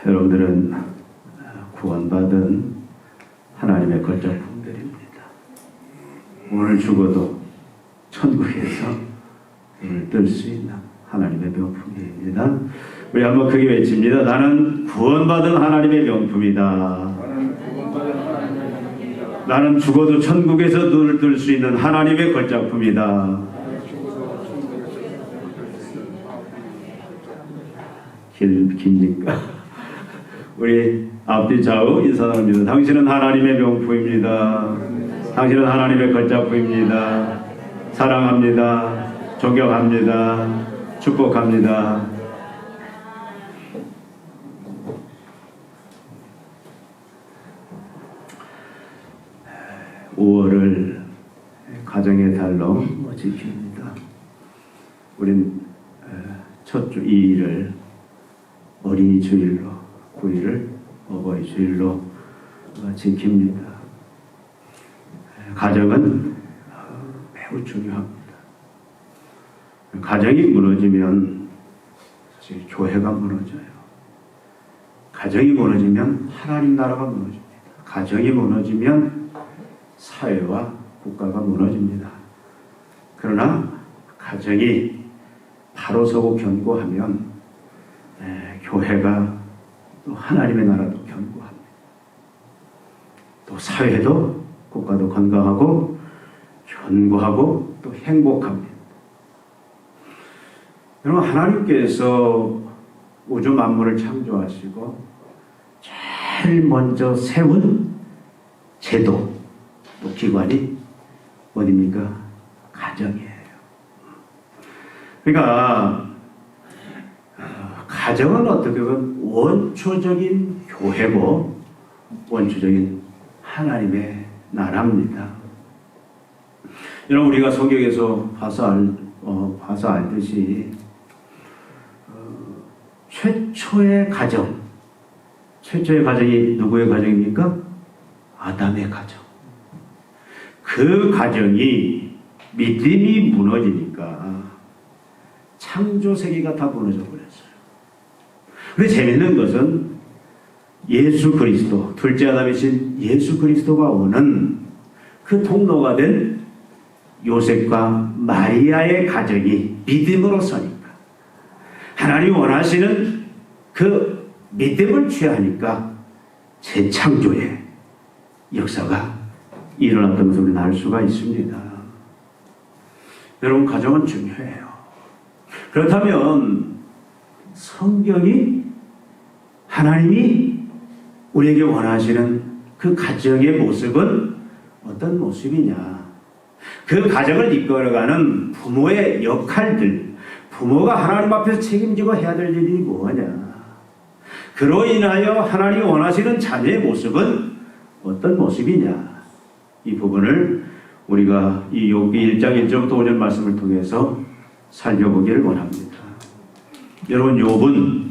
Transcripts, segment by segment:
여러분들은 구원받은 하나님의 걸작품들입니다. 오늘 죽어도 천국에서 눈을 뜰 수 있는 하나님의 명품입니다. 우리 한번 크게 외칩니다. 나는 구원받은 하나님의 명품이다. 나는 죽어도 천국에서 눈을 뜰 수 있는 하나님의 걸작품이다. 깁니까? 우리 앞뒤 좌우 인사 나눕니다. 당신은 하나님의 명품입니다. 당신은 하나님의 걸작품입니다. 사랑합니다. 존경합니다. 축복합니다. (5월을) 가정의 달로 지킵니다. 우린 첫 주 2일을 어린이 주일로, 9일을 어버이 주일로 지킵니다. 가정은 매우 중요합니다. 가정이 무너지면 사실 교회가 무너져요. 가정이 무너지면 하나님 나라가 무너집니다. 가정이 무너지면 사회와 국가가 무너집니다. 그러나 가정이 바로 서고 견고하면 교회가 또 하나님의 나라도 견고합니다. 또 사회도 국가도 건강하고 견고하고 또 행복합니다. 여러분, 하나님께서 우주 만물을 창조하시고 제일 먼저 세운 제도 또 기관이 어디입니까? 가정이에요. 그러니까 가정은 어떻게 보면 원초적인 교회고 원초적인 하나님의 나라입니다. 여러분, 우리가 성경에서 봐서 알듯이 최초의 가정이 누구의 가정입니까? 아담의 가정. 그 가정이 믿음이 무너지니까 창조 세계가 다 무너져 버렸어요. 근데 재밌는 것은 예수 그리스도, 둘째 아담이신 예수 그리스도가 오는 그 통로가 된 요셉과 마리아의 가정이 믿음으로 서니까 하나님이 원하시는 그 믿음을 취하니까 재창조의 역사가 일어났던 것을 우리는 알 수가 있습니다. 여러분, 가정은 중요해요. 그렇다면 성경이 하나님이 우리에게 원하시는 그 가정의 모습은 어떤 모습이냐? 그 가정을 이끌어가는 부모의 역할들, 부모가 하나님 앞에서 책임지고 해야 될 일이 뭐냐? 그로 인하여 하나님이 원하시는 자녀의 모습은 어떤 모습이냐? 이 부분을 우리가 이 욥기 1장 1절부터 5절 말씀을 통해서 살펴보기를 원합니다. 여러분, 욥은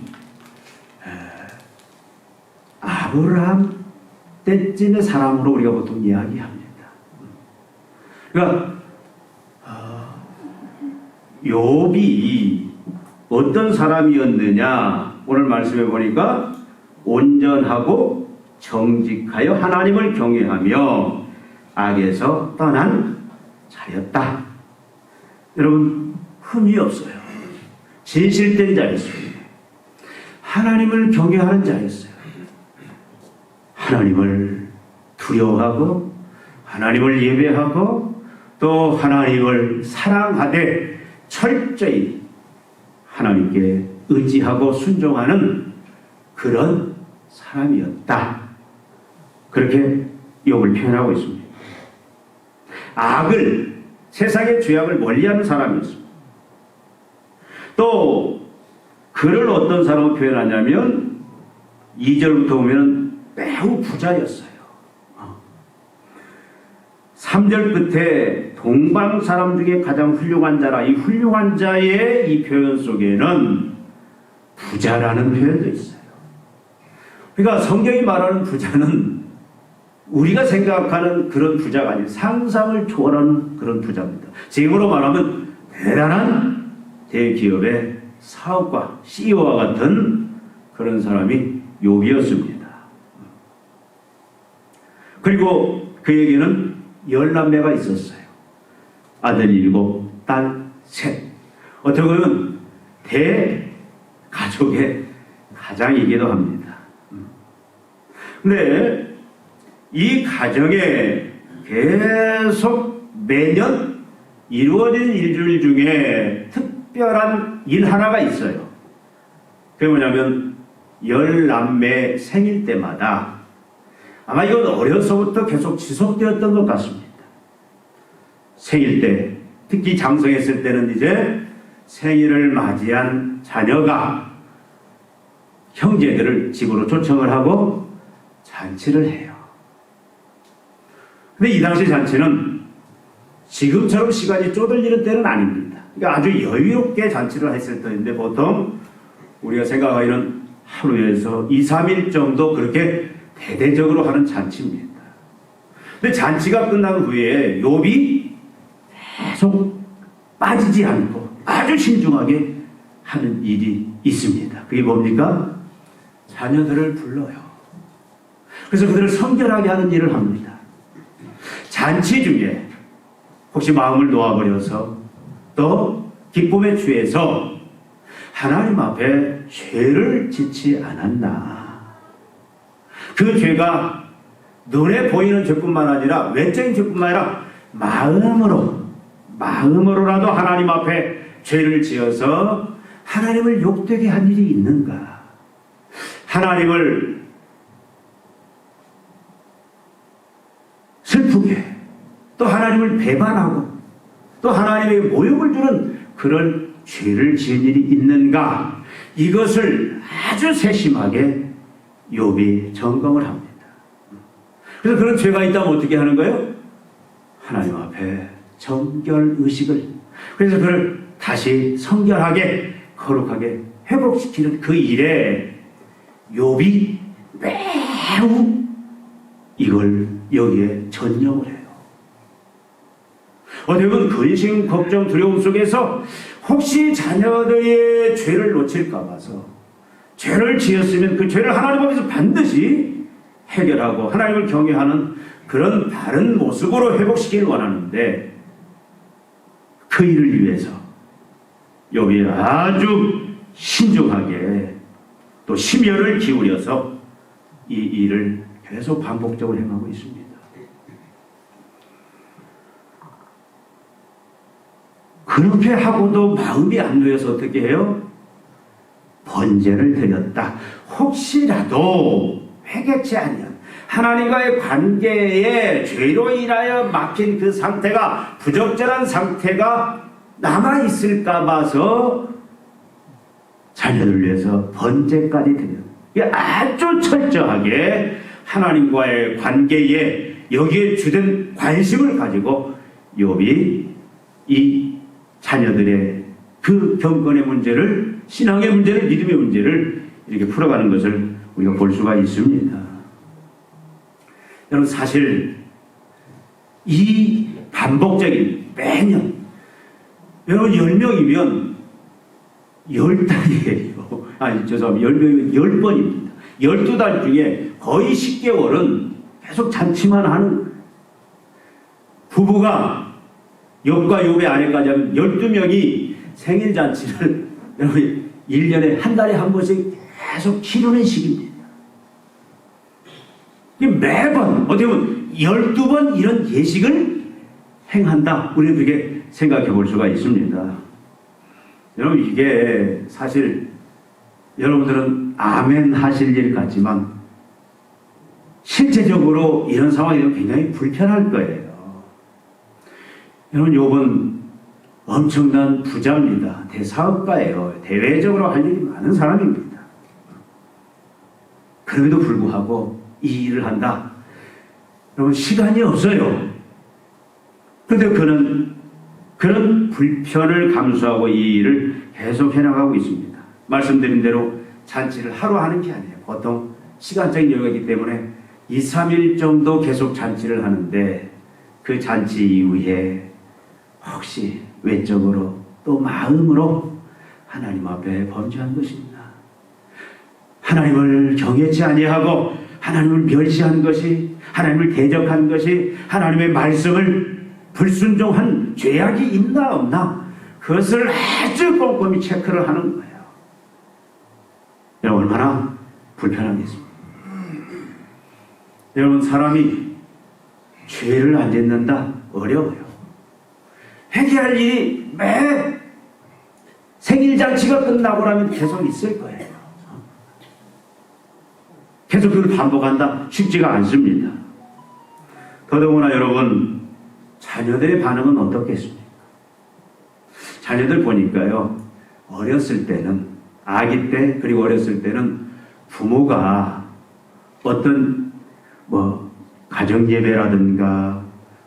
아브라함 때쯤의 사람으로 우리가 보통 이야기합니다. 그러니까 욥이 어떤 사람이었느냐? 오늘 말씀해 보니까 온전하고 정직하여 하나님을 경외하며 악에서 떠난 자였다. 여러분, 흠이 없어요. 진실된 자였어요. 하나님을 경외하는 자였어요. 하나님을 두려워하고 하나님을 예배하고 또 하나님을 사랑하되 철저히 하나님께 의지하고 순종하는 그런 사람이었다. 그렇게 욥을 표현하고 있습니다. 악을, 세상의 죄악을 멀리하는 사람이었습니다. 또 그를 어떤 사람으로 표현하냐면 2절부터 보면 매우 부자였어요. 3절 끝에 동방 사람 중에 가장 훌륭한 자라, 이 훌륭한 자의 이 표현 속에는 부자라는 표현도 있어요. 그러니까 성경이 말하는 부자는 우리가 생각하는 그런 부자가 아니에요. 상상을 초월하는 그런 부자입니다. 지금으로 말하면 대단한 대기업의 사업가, CEO와 같은 그런 사람이 욥이었습니다. 그리고 그에게는 10남매가 있었어요. 아들 7, 딸 3. 어떻게 보면 대가족의 가장이기도 합니다. 근데 이 가정에 계속 매년 이루어진 일들 중에 특별한 일 하나가 있어요. 그게 뭐냐면 10남매 생일 때마다, 아마 이건 어려서부터 계속 지속되었던 것 같습니다. 생일 때, 특히 장성했을 때는 이제 생일을 맞이한 자녀가 형제들을 집으로 초청을 하고 잔치를 해요. 근데 이 당시 잔치는 지금처럼 시간이 쪼들리는 때는 아닙니다. 그러니까 아주 여유롭게 잔치를 했을 때인데, 보통 우리가 생각하기는 하루에서 2, 3일 정도 그렇게 대대적으로 하는 잔치입니다. 근데 잔치가 끝난 후에 욥이 계속 빠지지 않고 아주 신중하게 하는 일이 있습니다. 그게 뭡니까? 자녀들을 불러요. 그래서 그들을 성결하게 하는 일을 합니다. 잔치 중에 혹시 마음을 놓아버려서 또 기쁨에 취해서 하나님 앞에 죄를 짓지 않았나. 그 죄가 눈에 보이는 죄뿐만 아니라 외적인 죄뿐만 아니라 마음으로라도 하나님 앞에 죄를 지어서 하나님을 욕되게 한 일이 있는가. 하나님을 슬프게, 또 하나님을 배반하고 또 하나님에게 모욕을 주는 그런 죄를 지은 일이 있는가. 이것을 아주 세심하게 욥이 점검을 합니다. 그래서 그런 죄가 있다면 어떻게 하는 거예요? 하나님 앞에 정결의식을, 그래서 그를 다시 성결하게 거룩하게 회복시키는 그 일에 욥이 매우 이걸 여기에 전념을 해요. 어떻게 보면 근심, 걱정, 두려움 속에서 혹시 자녀들의 죄를 놓칠까 봐서 죄를 지었으면 그 죄를 하나님 앞에서 반드시 해결하고 하나님을 경외하는 그런 바른 모습으로 회복시키길 원하는데, 그 일을 위해서 욥이 아주 신중하게 또 심혈을 기울여서 이 일을 계속 반복적으로 행하고 있습니다. 그렇게 하고도 마음이 안 놓여서 어떻게 해요? 번제를 드렸다. 혹시라도 회개치 아니한 하나님과의 관계에 죄로 인하여 막힌 그 상태가, 부적절한 상태가 남아있을까 봐서 자녀를 위해서 번제까지 드려요. 아주 철저하게 하나님과의 관계에 여기에 주된 관심을 가지고 욥이 이 자녀들의 그 경건의 문제를, 신앙의 문제를, 믿음의 문제를 이렇게 풀어가는 것을 우리가 볼 수가 있습니다. 여러분, 사실 이 반복적인 매년, 여러분 10명이면 10달이에요. 아니, 죄송합니다. 10명이면 10번입니다. 12달 중에 거의 10개월은 계속 잔치만 하는 부부가, 욥과 욥의 아내까지 하면 12명이 생일잔치를 여러분 1년에 한 달에 한 번씩 계속 치르는 시기입니다. 매번 어떻게 보면 12번 이런 예식을 행한다. 우리는 그렇게 생각해 볼 수가 있습니다. 여러분, 이게 사실 여러분들은 아멘 하실 일 같지만 실제적으로 이런 상황이 되면 굉장히 불편할 거예요. 여러분, 욥은 엄청난 부자입니다. 대사업가예요. 대외적으로 할 일이 많은 사람입니다. 그럼에도 불구하고 이 일을 한다. 여러분, 시간이 없어요. 그런데 그는 그런 불편을 감수하고 이 일을 계속 해나가고 있습니다. 말씀드린 대로 잔치를 하루 하는 게 아니에요. 보통 시간적인 여유가 있기 때문에 2, 3일 정도 계속 잔치를 하는데, 그 잔치 이후에 혹시 외적으로 또 마음으로 하나님 앞에 범죄한 것입니다. 하나님을 경외치 아니하고 하나님을 멸시한 것이, 하나님을 대적한 것이, 하나님의 말씀을 불순종한 죄악이 있나 없나, 그것을 아주 꼼꼼히 체크를 하는 거예요. 여러분, 얼마나 불편하겠습니까? 여러분, 사람이 죄를 안 짓는다? 어려워요. 회개할 일이 매 생일잔치가 끝나고 나면 계속 있을 거예요. 계속 그걸 반복한다? 쉽지가 않습니다. 더더구나 여러분, 자녀들의 반응은 어떻겠습니까? 자녀들 보니까요, 어렸을 때는, 아기 때, 그리고 어렸을 때는 부모가 어떤 가정예배라든가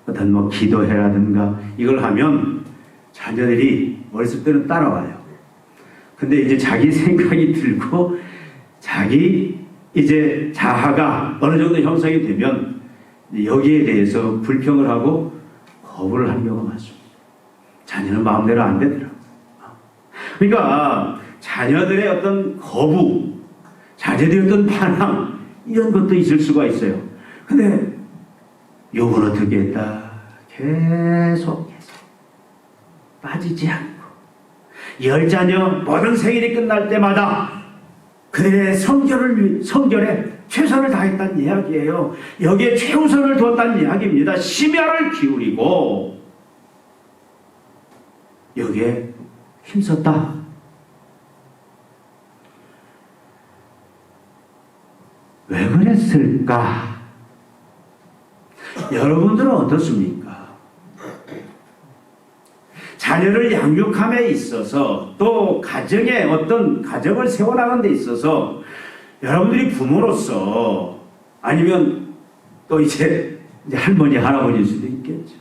어떤 기도회라든가 이걸 하면 자녀들이 어렸을 때는 따라와요. 근데 이제 자기 생각이 들고 자기 이제 자아가 어느 정도 형성이 되면 여기에 대해서 불평을 하고 거부를 하는 경우가 많습니다. 자녀는 마음대로 안 되더라고요. 그러니까 자녀들의 어떤 거부, 자녀들의 어떤 반항, 이런 것도 있을 수가 있어요. 근데 요건 어떻게 했다? 계속 빠지지 않고 10자녀 모든 생일이 끝날 때마다 그들의 성결에 최선을 다했다는 이야기예요. 여기에 최우선을 두었다는 이야기입니다. 심혈을 기울이고 여기에 힘썼다. 왜 그랬을까? 여러분들은 어떻습니까? 자녀를 양육함에 있어서 또 가정에 어떤 가정을 세워나가는 데 있어서 여러분들이 부모로서 아니면 또 이제 할머니, 할아버지일 수도 있겠죠.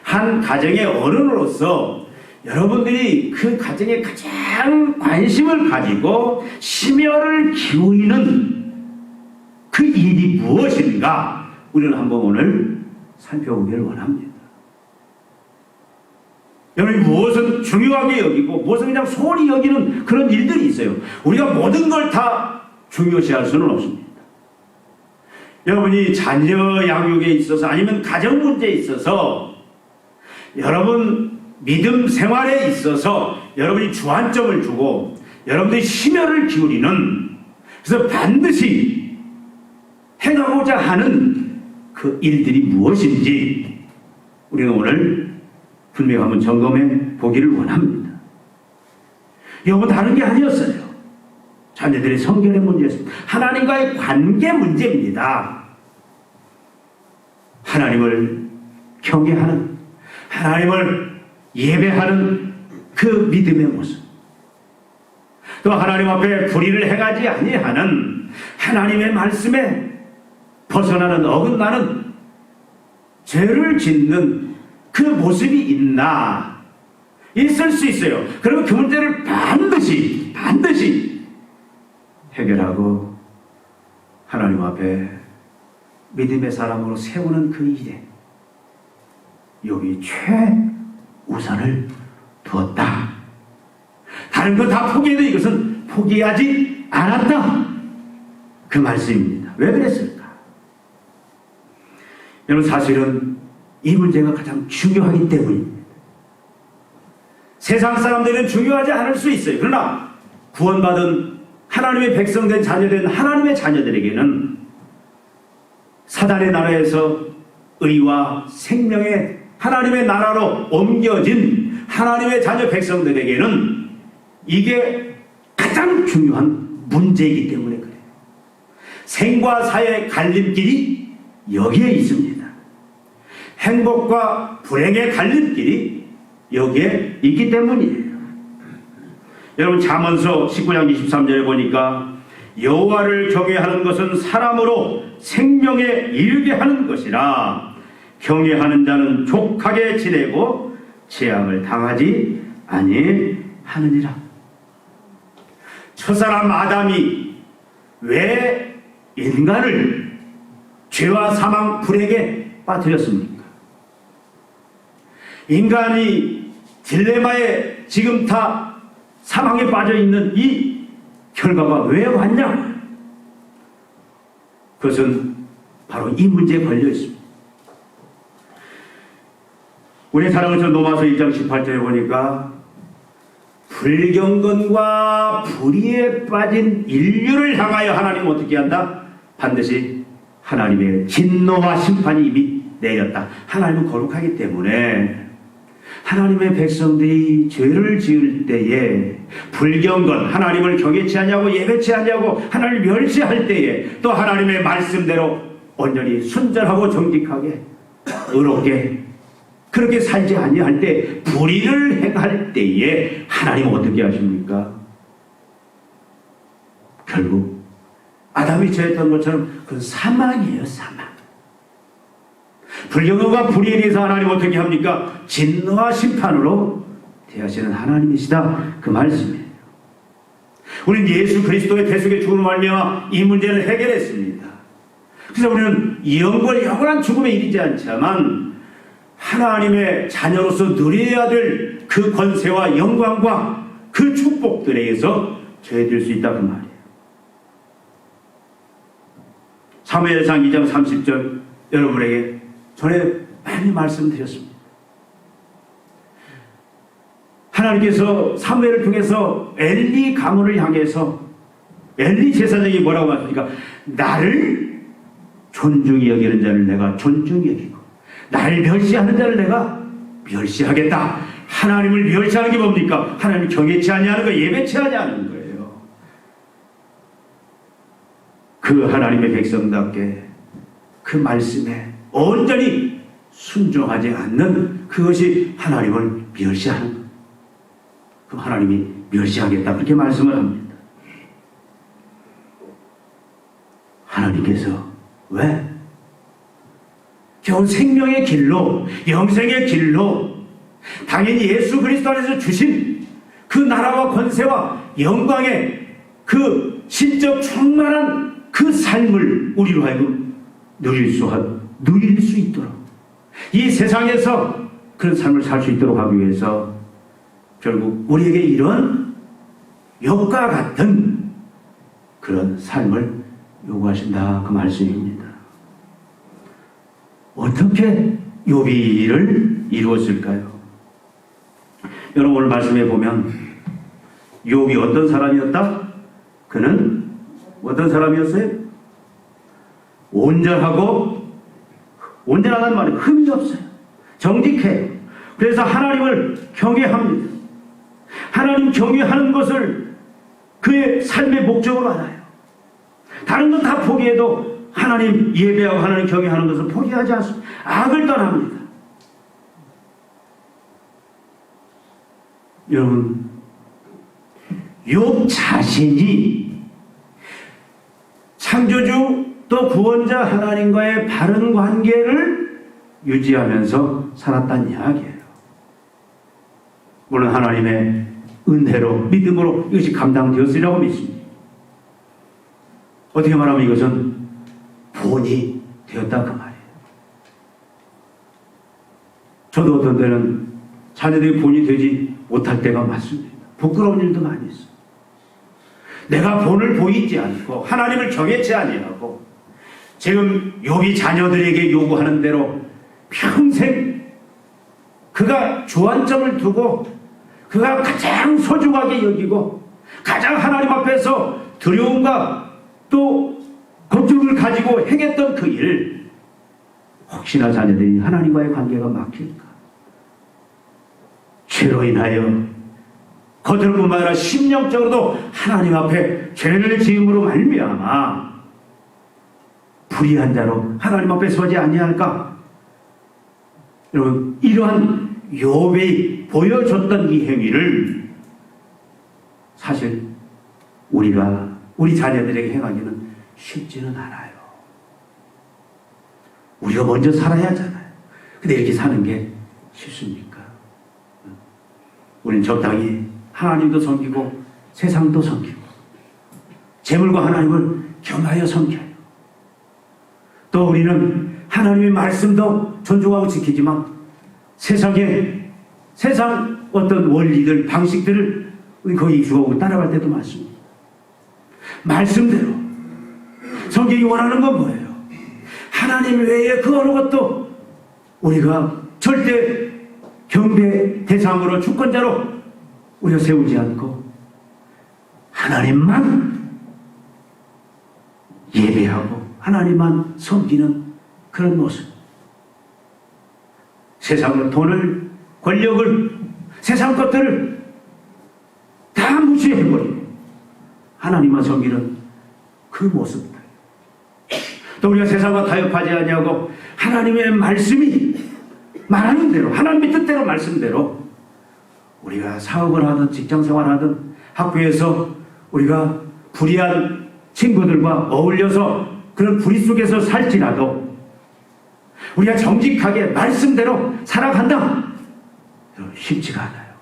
한 가정의 어른으로서 여러분들이 그 가정에 가장 관심을 가지고 심혈을 기울이는 그 일이 무엇인가 우리는 한번 오늘 살펴보기를 원합니다. 여러분이 무엇은 중요하게 여기고 무엇은 그냥 소홀히 여기는 그런 일들이 있어요. 우리가 모든 걸 다 중요시할 수는 없습니다. 여러분이 자녀 양육에 있어서 아니면 가정 문제에 있어서 여러분 믿음 생활에 있어서 여러분이 주안점을 두고 여러분들이 심혈을 기울이는, 그래서 반드시 행하고자 하는 그 일들이 무엇인지 우리는 오늘 분명히 한번 점검해 보기를 원합니다. 이건 다른 게 아니었어요. 자녀들의 성결의 문제였습니다. 하나님과의 관계 문제입니다. 하나님을 경외하는, 하나님을 예배하는 그 믿음의 모습, 또 하나님 앞에 불의를 행하지 아니하는, 하나님의 말씀에 벗어나는, 어긋나는 죄를 짓는 그 모습이 있나? 있을 수 있어요. 그러면 그 문제를 반드시 해결하고 하나님 앞에 믿음의 사람으로 세우는 그 일에 여기 최우선을 두었다. 다른 거 다 포기해도 이것은 포기하지 않았다. 그 말씀입니다. 왜 그랬을까? 여러분, 사실은 이 문제가 가장 중요하기 때문입니다. 세상 사람들은 중요하지 않을 수 있어요. 그러나 구원받은 하나님의 백성된 자녀된 하나님의 자녀들에게는 사단의 나라에서 의와 생명의 하나님의 나라로 옮겨진 하나님의 자녀 백성들에게는 이게 가장 중요한 문제이기 때문에 그래요. 생과 사의 갈림길이 여기에 있습니다. 행복과 불행의 갈림길이 여기에 있기 때문이에요. 여러분, 잠언서 19장 23절에 보니까 여호와를 경외하는 것은 사람으로 생명에 이르게 하는 것이라 경외하는 자는 족하게 지내고 재앙을 당하지 아니하느니라. 첫사람 아담이 왜 인간을 죄와 사망 불행에 빠뜨렸습니까? 인간이 딜레마에 지금 다 사망에 빠져 있는 이 결과가 왜 왔냐? 그것은 바로 이 문제에 걸려 있습니다. 우리 사랑하는 로마서 2장 18절에 보니까 불경건과 불의에 빠진 인류를 향하여 하나님은 어떻게 한다? 반드시 하나님의 진노와 심판이 이미 내렸다. 하나님은 거룩하기 때문에 하나님의 백성들이 죄를 지을 때에 불경건, 하나님을 경외치 아니하고 예배치 아니하고 하나님을 멸시할 때에 또 하나님의 말씀대로 온전히 순전하고 정직하게 의롭게 그렇게 살지 아니할 때, 불의를 행할 때에 하나님은 어떻게 하십니까? 결국 아담이 처했던 것처럼 그건 사망이에요. 사망. 불경건과 불의에 대해서 하나님은 어떻게 합니까? 진노와 심판으로 대하시는 하나님이시다. 그 말씀이에요. 우리는 예수 그리스도의 대속의 죽음을 말미암아 이 문제를 해결했습니다. 그래서 우리는 영원한 죽음에 이르지 않지만 하나님의 자녀로서 누려야 될 그 권세와 영광과 그 축복들에 의해서 죄될 수 있다 그 말이에요. 사무엘상 2장 30절 여러분에게 전에 많이 말씀드렸습니다. 하나님께서 사무엘을 통해서 엘리 가문을 향해서 엘리 제사장이 뭐라고 하십니까? 나를 존중히 여기는 자를 내가 존중히 여기고 나를 멸시하는 자를 내가 멸시하겠다. 하나님을 멸시하는 게 뭡니까? 하나님을 경외치 아니하는 거, 예배치 아니하는 거예요. 그 하나님의 백성답게 그 말씀에 온전히 순종하지 않는 그것이 하나님을 멸시하는 것. 그럼 하나님이 멸시하겠다 그렇게 말씀을 합니다. 하나님께서 왜? 겨우 생명의 길로, 영생의 길로 당연히 예수 그리스도 안에서 주신 그 나라와 권세와 영광의 그 신적 충만한 그 삶을 우리로 하여금 누릴 수 있도록 이 세상에서 그런 삶을 살 수 있도록 하기 위해서 결국 우리에게 이런 욥과 같은 그런 삶을 요구하신다 그 말씀입니다. 어떻게 욥이 이를 이루었을까요? 여러분 오늘 말씀해 보면 욥이 어떤 사람이었다? 그는 어떤 사람이었어요? 온전하다는 말이 흠이 없어요. 정직해요. 그래서 하나님을 경외합니다. 하나님 경외하는 것을 그의 삶의 목적으로 알아요. 다른 건 다 포기해도 하나님 예배하고 하나님 경외하는 것을 포기하지 않습니다. 악을 떠납니다. 여러분, 욥 자신이 창조주 또 구원자 하나님과의 바른 관계를 유지하면서 살았다는 이야기예요. 물론 하나님의 은혜로 믿음으로 이것이 감당되었으리라고 믿습니다. 어떻게 말하면 이것은 본이 되었다 그 말이에요. 저도 어떤 때는 자녀들이 본이 되지 못할 때가 많습니다. 부끄러운 일도 많이 있어요. 내가 본을 보이지 않고 하나님을 경외치 아니하고 지금 욥이 자녀들에게 요구하는 대로 평생 그가 주안점을 두고 그가 가장 소중하게 여기고 가장 하나님 앞에서 두려움과 또 걱정을 가지고 행했던 그 일, 혹시나 자녀들이 하나님과의 관계가 막힐까? 죄로 인하여 겉으로뿐만 아니라 심령적으로도 하나님 앞에 죄를 지음으로 말미암아 불의한 자로 하나님 앞에 서지 아니할까? 여러분, 이러한 욥이 보여줬던 이 행위를 사실 우리 자녀들에게 행하기는 쉽지는 않아요. 우리가 먼저 살아야 하잖아요. 근데 이렇게 사는 게 쉽습니까? 우리는 적당히 하나님도 섬기고 세상도 섬기고 재물과 하나님을 겸하여 섬겨요. 또 우리는 하나님의 말씀도 존중하고 지키지만 세상 어떤 원리들, 방식들을 우리 거기 익숙하고 따라갈 때도 많습니다. 말씀대로. 성경이 원하는 건 뭐예요? 하나님 외에 그 어느 것도 우리가 절대 경배 대상으로 주권자로 우리가 세우지 않고 하나님만 예배하고 하나님만 섬기는 그런 모습. 세상을, 돈을, 권력을, 세상 것들을 다 무시해버리고 하나님만 섬기는 그 모습들. 또 우리가 세상과 타협하지 아니하고 하나님의 말씀이 말하는 대로, 하나님의 뜻대로 말씀대로 우리가 사업을 하든 직장생활 하든 학교에서 우리가 불의한 친구들과 어울려서 그런 불의 속에서 살지라도 우리가 정직하게 말씀대로 살아간다. 쉽지가 않아요.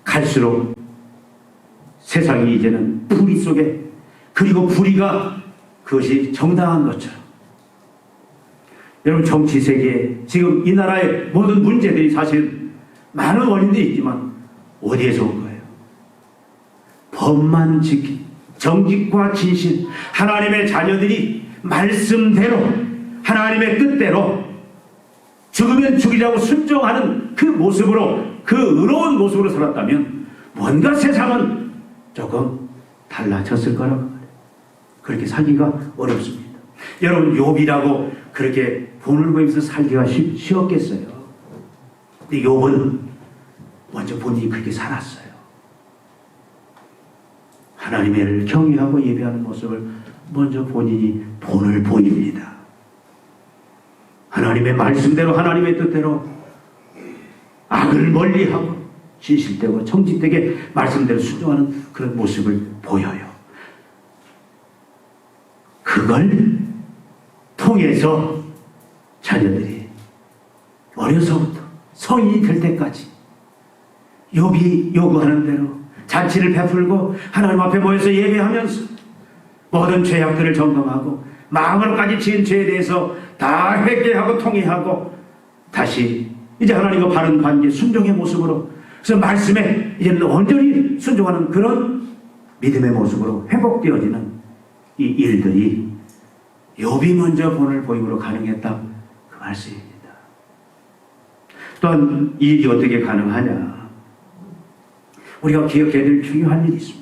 갈수록 세상이 이제는 불의 속에, 그리고 불의가 그것이 정당한 것처럼. 여러분, 정치 세계에 지금 이 나라의 모든 문제들이 사실 많은 원인들이 있지만 어디에서 온 거예요? 법만 지키, 정직과 진실, 하나님의 자녀들이 말씀대로 하나님의 뜻대로 죽으면 죽이라고 순종하는 그 모습으로, 그 의로운 모습으로 살았다면 뭔가 세상은 조금 달라졌을 거라고 말해요. 그렇게 살기가 어렵습니다. 여러분, 욥이라고 그렇게 본을 보이면서 살기가 쉬웠겠어요? 근데 욥은 먼저 본인이 그렇게 살았어요. 하나님을 경외하고 예배하는 모습을 먼저 본인이 본을 보입니다. 하나님의 말씀대로, 하나님의 뜻대로 악을 멀리하고 진실되고 정직되게 말씀대로 순종하는 그런 모습을 보여요. 그걸 통해서 자녀들이 어려서부터 성인이 될 때까지 욥이 요구하는 대로 잔치를 베풀고 하나님 앞에 모여서 예배하면서 모든 죄악들을 점검하고 마음으로까지 지은 죄에 대해서 다 회개하고 통회하고 다시 이제 하나님과 바른 관계, 순종의 모습으로, 그래서 말씀에 이제는 온전히 순종하는 그런 믿음의 모습으로 회복되어지는 이 일들이 욥이 먼저 본을 보임으로 가능했다, 그 말씀입니다. 또한 이 일이 어떻게 가능하냐, 우리가 기억해야 될 중요한 일이 있습니다.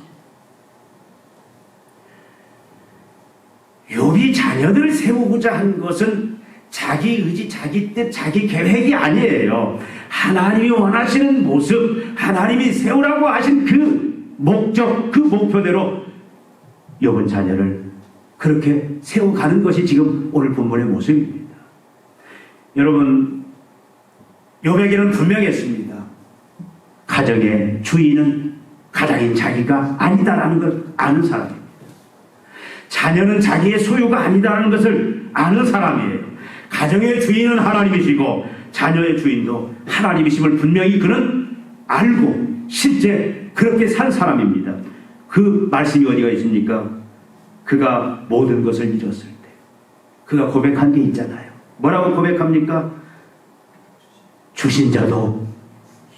욥이 자녀들을 세우고자 한 것은 자기 의지, 자기 뜻, 자기 계획이 아니에요. 하나님이 원하시는 모습, 하나님이 세우라고 하신 그 목적, 그 목표대로 욥은 자녀를 그렇게 세워가는 것이 지금 오늘 본문의 모습입니다. 여러분, 욥에게는 분명했습니다. 가정의 주인은 가장인 자기가 아니다라는 걸 아는 사람입니다. 자녀는 자기의 소유가 아니다라는 것을 아는 사람이에요. 가정의 주인은 하나님이시고 자녀의 주인도 하나님이심을 분명히 그는 알고 실제 그렇게 산 사람입니다. 그 말씀이 어디가 있습니까? 그가 모든 것을 잃었을 때 그가 고백한 게 있잖아요. 뭐라고 고백합니까? 주신 자도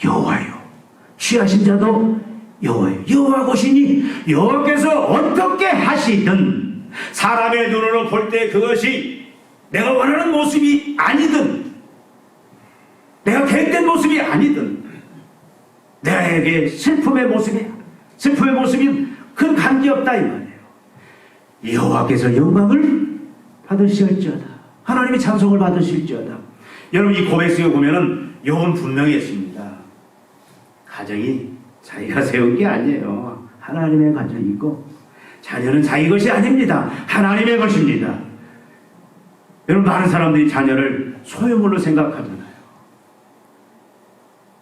여호와요, 취하신 자도 여호와요. 여호와 보시니 여호와께서 어떻게 하시든 사람의 눈으로 볼 때 그것이 내가 원하는 모습이 아니든 내가 계획된 모습이 아니든 내게 슬픔의 모습이 큰 관계없다 이 말이에요. 여호와께서 영광을 받으실지어다, 하나님의 찬송을 받으실지어다. 여러분, 이 고백 속에 보면은 욥은 분명히 했습니다. 가정이 자기가 세운 게 아니에요. 하나님의 가정이고 자녀는 자기 것이 아닙니다. 하나님의 것입니다. 여러분, 많은 사람들이 자녀를 소유물로 생각하잖아요.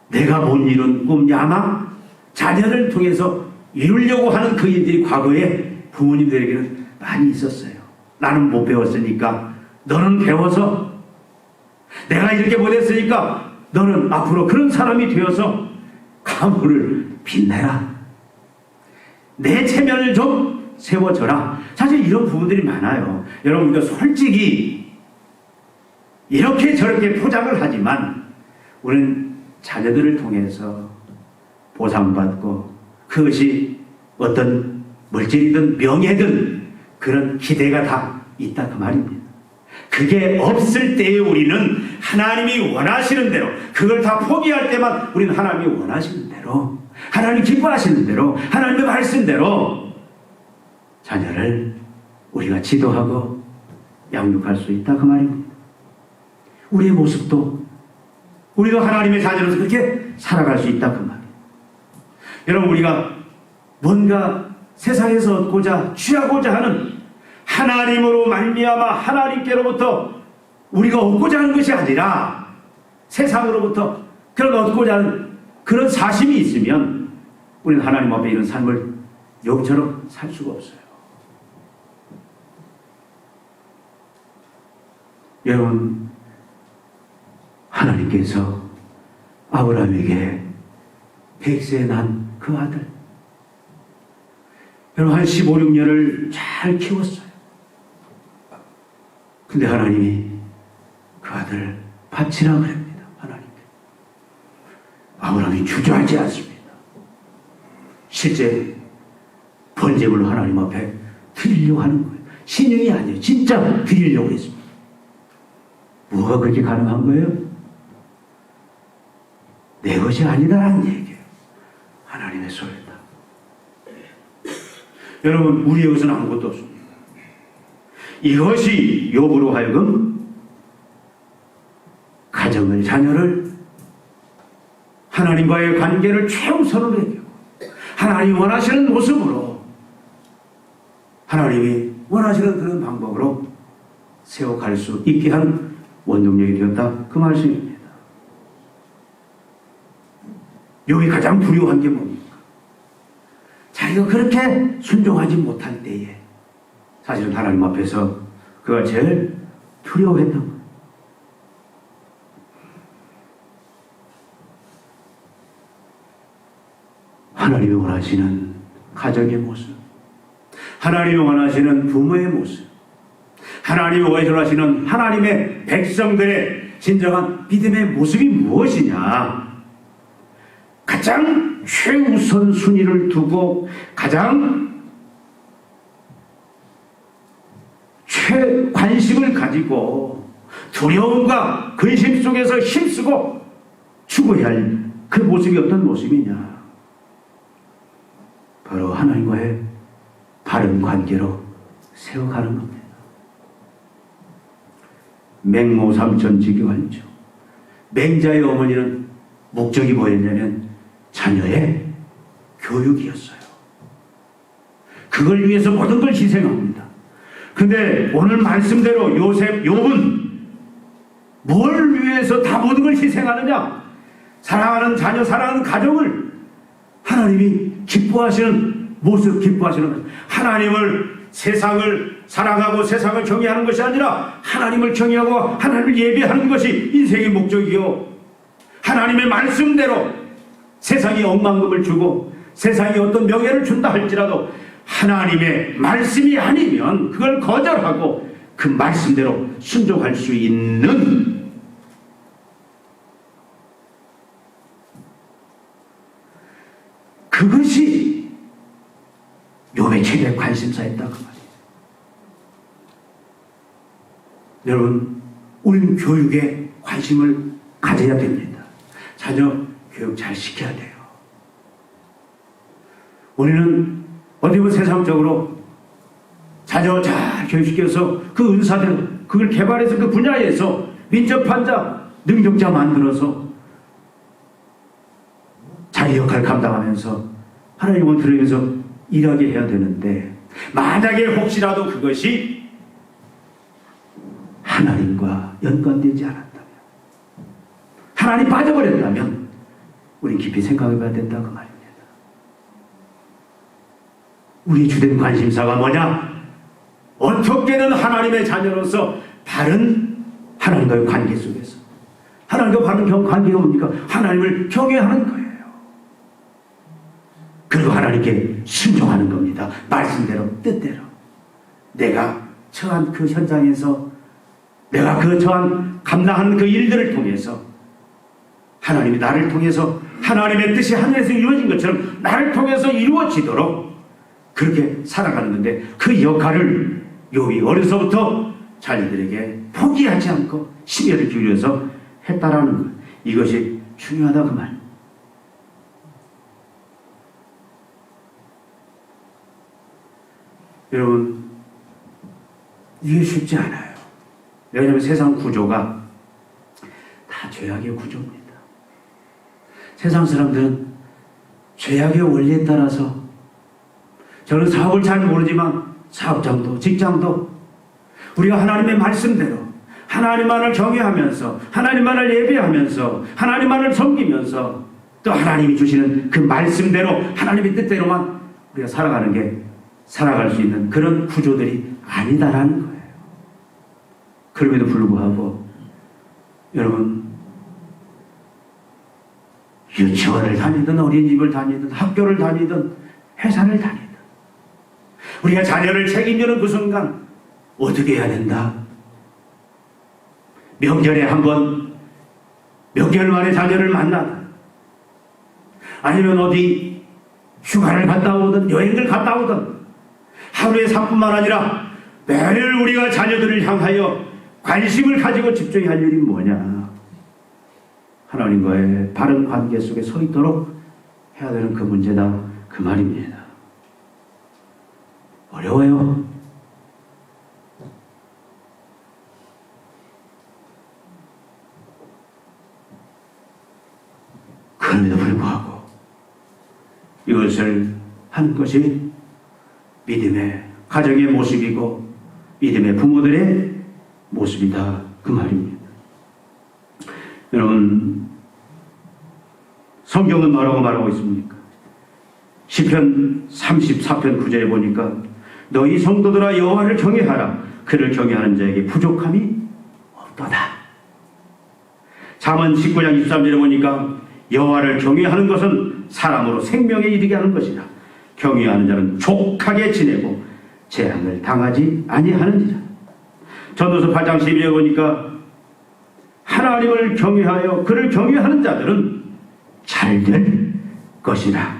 내가 못 이룬 꿈, 야망, 자녀를 통해서 이루려고 하는 그 일들이 과거에 부모님들에게는 많이 있었어요. 나는 못 배웠으니까 너는 배워서, 내가 이렇게 못했으니까 너는 앞으로 그런 사람이 되어서 가문을 빛내라, 내 체면을 좀 세워줘라. 사실 이런 부분들이 많아요. 여러분, 우리가 솔직히 이렇게 저렇게 포장을 하지만 우리는 자녀들을 통해서 보상받고 그것이 어떤 물질이든 명예든 그런 기대가 다 있다 그 말입니다. 그게 없을 때에 우리는 하나님이 원하시는 대로 그걸 다 포기할 때만 우리는 하나님이 원하시는 대로 하나님 기뻐하시는 대로 하나님의 말씀대로 자녀를 우리가 지도하고 양육할 수 있다 그 말입니다. 우리의 모습도 우리도 하나님의 자녀로서 그렇게 살아갈 수 있다 그 말이에요. 여러분 우리가 뭔가 세상에서 얻고자 취하고자 하는 하나님으로 말미암아 하나님께로부터 우리가 얻고자 하는 것이 아니라 세상으로부터 그런 얻고자 하는 그런 사심이 있으면 우리는 하나님 앞에 이런 삶을 욥처럼 살 수가 없어요. 여러분 하나님께서 아브라함에게 100세에 난 그 아들 여러분 한 15, 16년을 잘 키웠어요. 근데 하나님이 그 아들을 바치라 그럽니다. 하나님께. 아브라함이 주저하지 않습니다. 실제 번제물로 하나님 앞에 드리려고 하는 거예요. 신용이 아니에요. 진짜 드리려고 했습니다. 뭐가 그렇게 가능한 거예요? 내 것이 아니다라는 얘기예요. 하나님의 소유다. 여러분 우리의 것은 아무것도 없습니다. 이것이 욥으로 하여금 가정을 자녀를 하나님과의 관계를 최우선으로 해요. 하나님이 원하시는 모습으로 하나님이 원하시는 그런 방법으로 세워갈 수 있게 한 원동력이 되었다 그 말씀입니다. 욥이 가장 두려워한 게 뭡니까? 자기가 그렇게 순종하지 못할 때에 사실은 하나님 앞에서 그가 제일 두려워했던 거예요. 하나님이 원하시는 가정의 모습, 하나님이 원하시는 부모의 모습, 하나님이 원하시는 하나님의 백성들의 진정한 믿음의 모습이 무엇이냐? 가장 최우선 순위를 두고 가장 최관심을 가지고 두려움과 근심 속에서 힘쓰고 추구해야 할 그 모습이 어떤 모습이냐? 바로 하나님과의 바른 관계로 세워가는 겁니다. 맹모삼천지교환죠. 맹자의 어머니는 목적이 뭐였냐면 자녀의 교육이었어요. 그걸 위해서 모든 걸 희생합니다. 근데 오늘 말씀대로 욥은 뭘 위해서 다 모든 걸 희생하느냐? 사랑하는 자녀, 사랑하는 가정을 하나님이 기뻐하시는 모습, 기뻐하시는 모습. 하나님을 세상을 사랑하고 세상을 경외하는 것이 아니라 하나님을 경외하고 하나님을 예배하는 것이 인생의 목적이요. 하나님의 말씀대로 세상이 억만금을 주고 세상이 어떤 명예를 준다 할지라도 하나님의 말씀이 아니면 그걸 거절하고 그 말씀대로 순종할 수 있는 그것이 욥의 최대 관심사였다 그 말이에요. 여러분 우리는 교육에 관심을 가져야 됩니다. 자녀 교육 잘 시켜야 돼요. 우리는 어디 보면 세상적으로 자녀 잘 교육시켜서 그 은사대로 그걸 개발해서 그 분야에서 민첩한 자, 능력자 만들어서 자기 역할을 감당하면서 하나님을 들으면서 일하게 해야 되는데 만약에 혹시라도 그것이 하나님과 연관되지 않았다면 하나님 빠져버렸다면 우리 깊이 생각해봐야 된다 그 말입니다. 우리 주된 관심사가 뭐냐? 어떻게든 하나님의 자녀로서 바른 하나님과의 관계 속에서 하나님과 바른 관계가 뭡니까? 하나님을 경외하는 거예요. 그리고 하나님께 순종하는 겁니다. 말씀대로 뜻대로 내가 처한 그 현장에서 내가 그 처한 감당하는 그 일들을 통해서 하나님이 나를 통해서 하나님의 뜻이 하늘에서 이루어진 것처럼 나를 통해서 이루어지도록 그렇게 살아가는 건데 그 역할을 욥이 어려서부터 자녀들에게 포기하지 않고 심혈을 기울여서 했다라는 것. 이것이 중요하다 그 말. 여러분, 이게 쉽지 않아요. 왜냐하면 세상 구조가 다 죄악의 구조입니다. 세상 사람들은 죄악의 원리에 따라서, 저는 사업을 잘 모르지만 사업장도 직장도 우리가 하나님의 말씀대로 하나님만을 경외하면서 하나님만을 예배하면서 하나님만을 섬기면서 또 하나님이 주시는 그 말씀대로 하나님의 뜻대로만 우리가 살아갈 수 있는 그런 구조들이 아니다라는 거예요. 그럼에도 불구하고 여러분, 유치원을 다니든 어린이집을 다니든 학교를 다니든 회사를 다니든 우리가 자녀를 책임지는 그 순간 어떻게 해야 된다? 명절에 한번 몇 개월 만에 자녀를 만나다, 아니면 어디 휴가를 갔다 오든 여행을 갔다 오든 하루에 3분만 아니라 매일 우리가 자녀들을 향하여 관심을 가지고 집중해야 할 일이 뭐냐? 하나님과의 바른 관계 속에 서 있도록 해야 되는 그 문제다 그 말입니다. 어려워요. 그럼에도 불구하고 이것을 하는 것이 믿음의 가정의 모습이고 믿음의 부모들의 모습이다 그 말입니다. 여러분, 성경은 뭐라고 말하고 있습니까? 시편 34편 9절에 보니까 너희 성도들아 여호와를 경외하라. 그를 경외하는 자에게 부족함이 없도다. 잠언 19장 23절에 보니까 여호와를 경외하는 것은 사람으로 생명에 이르게 하는 것이라. 경외하는 자는 족하게 지내고 재앙을 당하지 아니하는지라. 전도서 8장 12절에 보니까 하나님을 경외하여 그를 경외하는 자들은 잘 될 것이라.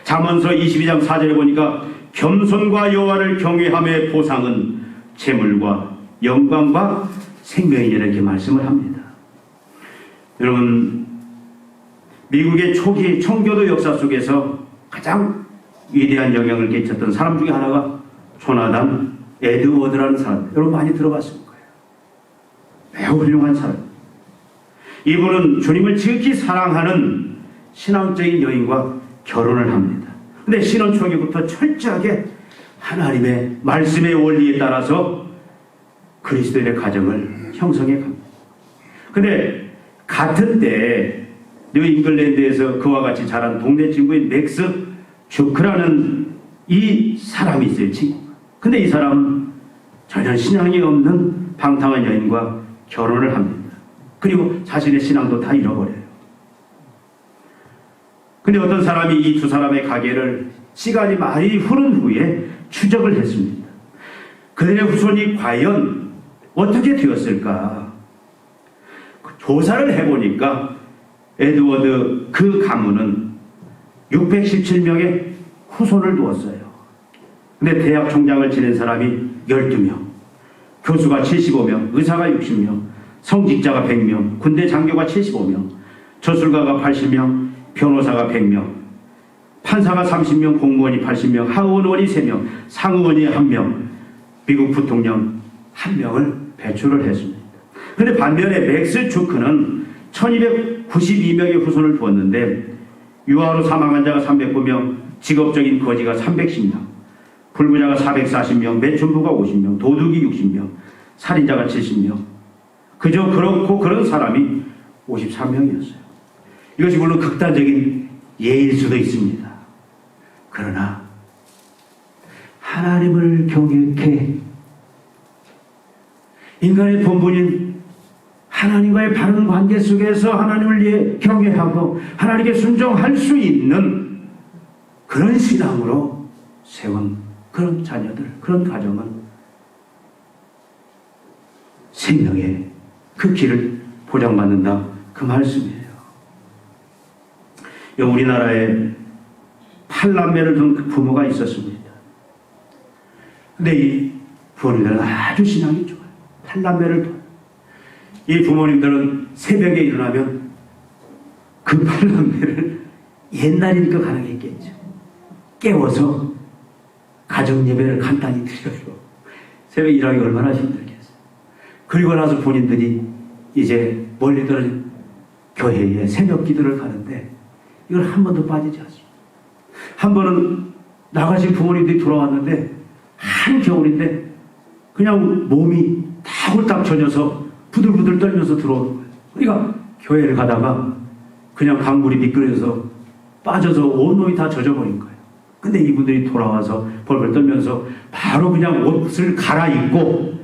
잠언서 22장 4절에 보니까 겸손과 여호와를 경외함의 보상은 재물과 영광과 생명이라 이렇게 말씀을 합니다. 여러분, 미국의 초기 청교도 역사 속에서 가장 위대한 영향을 끼쳤던 사람 중에 하나가 조나단 에드워드라는 사람, 여러분 많이 들어봤을 거예요. 매우 훌륭한 사람. 이분은 주님을 지극히 사랑하는 신앙적인 여인과 결혼을 합니다. 근데 신혼 초기부터 철저하게 하나님의 말씀의 원리에 따라서 그리스도인의 가정을 형성해 갑니다. 근데 같은 때 뉴 잉글랜드에서 그와 같이 자란 동네 친구인 맥스 주크라는 이 사람이 있어요, 친구. 근데 이 사람은 전혀 신앙이 없는 방탕한 여인과 결혼을 합니다. 그리고 자신의 신앙도 다 잃어버려요. 근데 어떤 사람이 이 두 사람의 가계를 시간이 많이 흐른 후에 추적을 했습니다. 그들의 후손이 과연 어떻게 되었을까? 조사를 해보니까 에드워드 그 가문은 617명의 후손을 두었어요. 근데 대학 총장을 지낸 사람이 12명, 교수가 75명, 의사가 60명, 성직자가 100명, 군대 장교가 75명, 저술가가 80명, 변호사가 100명, 판사가 30명, 공무원이 80명, 하원원이 3명, 상원이 1명, 미국 부통령 1명을 배출을 했습니다. 그런데 반면에 맥스 주크는 1292명의 후손을 두었는데 유아로 사망한 자가 309명, 직업적인 거지가 310명, 불구자가 440명, 매춘부가 50명, 도둑이 60명, 살인자가 70명. 그저 그렇고 그런 사람이 53명이었어요. 이것이 물론 극단적인 예일 수도 있습니다. 그러나 하나님을 경외해 인간의 본분인 하나님과의 바른 관계 속에서 하나님을 경외하고 하나님께 순종할 수 있는 그런 신앙으로 세운 그런 자녀들, 그런 가정은 생명의 그 길을 보장받는다 그 말씀이에요. 우리나라에 8남매를 둔 그 부모가 있었습니다. 근데 이 부모님들은 아주 신앙이 좋아요. 8남매를 둔. 이 부모님들은 새벽에 일어나면 그 8남매를 옛날이니까 가능했겠죠. 깨워서 가정 예배를 간단히 드려요. 새벽에 일하기 얼마나 힘들겠어요. 그리고 나서 본인들이 이제 멀리들 교회에 새벽 기도를 가는데 이걸 한 번도 빠지지 않습니다. 한 번은 나가신 부모님들이 돌아왔는데 한겨울인데 그냥 몸이 다 홀딱 젖어서 부들부들 떨면서 들어오는 거예요. 그러니까 교회를 가다가 그냥 강물이 미끄러져서 빠져서 온몸이 다 젖어버린 거예요. 근데 이분들이 돌아와서 벌벌 떨면서 바로 그냥 옷을 갈아입고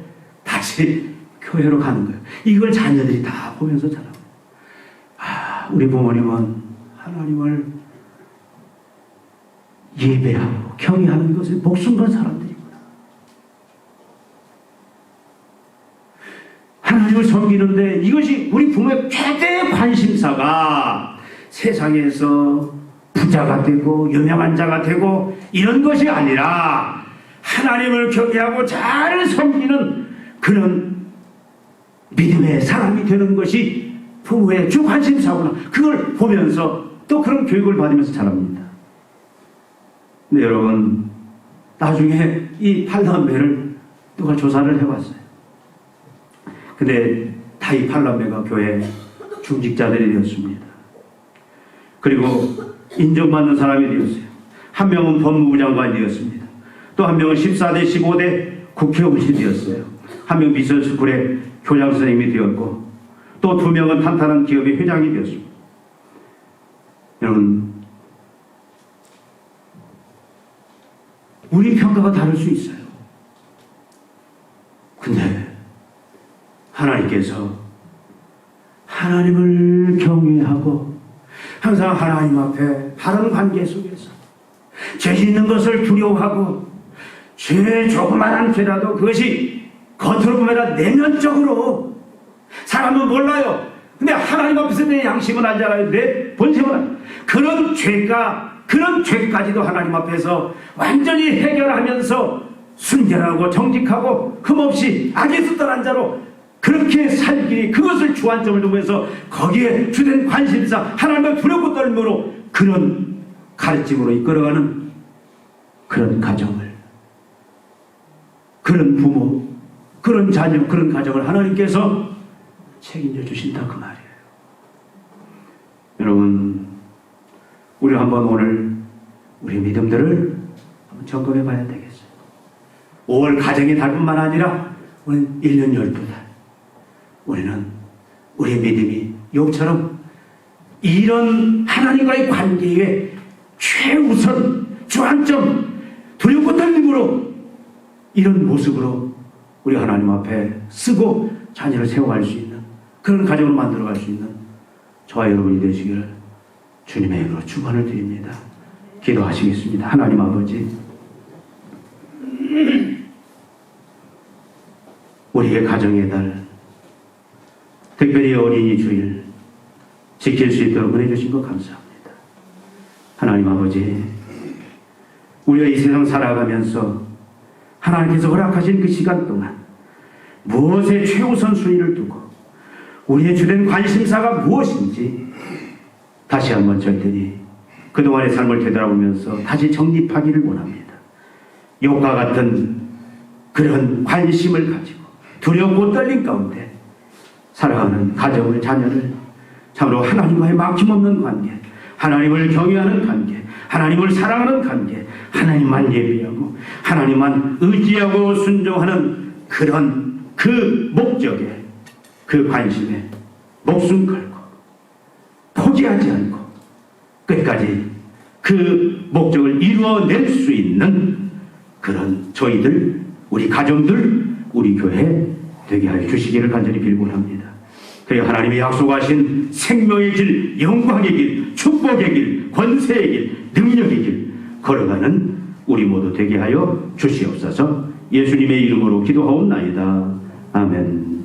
다시 교회로 가는 거예요. 이걸 자녀들이 다 보면서 자라고. 아, 우리 부모님은 하나님을 예배하고 경외하는 것에 목숨 건 사람들이구나. 하나님을 섬기는데 이것이 우리 부모의 최대 관심사가 세상에서 부자가 되고 유명한 자가 되고 이런 것이 아니라 하나님을 경외하고 잘 섬기는 그런 믿음의 사람이 되는 것이 부모의 주 관심사구나. 그걸 보면서 또 그런 교육을 받으면서 자랍니다. 근데 여러분, 나중에 이 8남매를 누가 조사를 해봤어요. 근데 다 이 8남매가 교회 중직자들이 되었습니다. 그리고 인정받는 사람이 되었어요. 한 명은 법무부 장관이 되었습니다. 또 한 명은 14대 15대 국회의원이 되었어요. 한 명은 미션스쿨의 교장 선생님이 되었고 또 2명은 탄탄한 기업의 회장이 되었습니다. 여러분, 우리 평가가 다를 수 있어요. 근데 하나님께서 하나님을 경외하고 항상 하나님 앞에 바른 관계 속에서 죄 짓는 것을 두려워하고 죄 조그만한 죄라도 그것이 겉으로 보면 내면적으로 사람은 몰라요. 근데 하나님 앞에서 내 양심은 알잖아요. 내 본성은 알아요. 그런 죄까지도 하나님 앞에서 완전히 해결하면서 순결하고 정직하고 흠없이 악에서 떠난 자로 그렇게 살기, 그것을 주안점을 두면서 거기에 주된 관심사, 하나님을 두렵고 떨므로 그런 가르침으로 이끌어가는 그런 가정을, 그런 부모, 그런 자녀, 그런 가정을 하나님께서 책임져 주신다 그 말이에요. 여러분, 우리 한번 오늘 우리 믿음들을 한번 점검해 봐야 되겠어요. 5월 가정의 달뿐만 아니라 우리는 1년 12달 우리는 우리의 믿음이 욥처럼 이런 하나님과의 관계에 최우선 주안점 두렵고 떨림으로 이런 모습으로 우리 하나님 앞에 쓰고 자녀를 세워갈 수 있는 그런 가정을 만들어갈 수 있는 저와 여러분이 되시기를 주님의 이름으로 축원을 드립니다. 기도하시겠습니다. 하나님 아버지, 우리의 가정의 달, 특별히 어린이 주일 지킬 수 있도록 은혜 주신 것 감사합니다. 하나님 아버지, 우리가 이 세상 살아가면서 하나님께서 허락하신 그 시간 동안 무엇에 최우선 순위를 두고 우리의 주된 관심사가 무엇인지 다시 한번 저희들이 그동안의 삶을 되돌아보면서 다시 정립하기를 원합니다. 욥과 같은 그런 관심을 가지고 두렵고 떨림 가운데 살아가는 가정을, 자녀를 참으로 하나님과의 막힘없는 관계, 하나님을 경외하는 관계, 하나님을 사랑하는 관계, 하나님만 예비하고 하나님만 의지하고 순종하는 그런 그 목적에, 그 관심에 목숨 걸고 포기하지 않고 끝까지 그 목적을 이루어낼 수 있는 그런 저희들, 우리 가정들, 우리 교회 되게 하여 주시기를 간절히 빌고자 합니다. 그리고 하나님이 약속하신 생명의 길, 영광의 길, 축복의 길, 권세의 길, 능력의 길 걸어가는 우리 모두 되게 하여 주시옵소서. 예수님의 이름으로 기도하옵나이다. 아멘.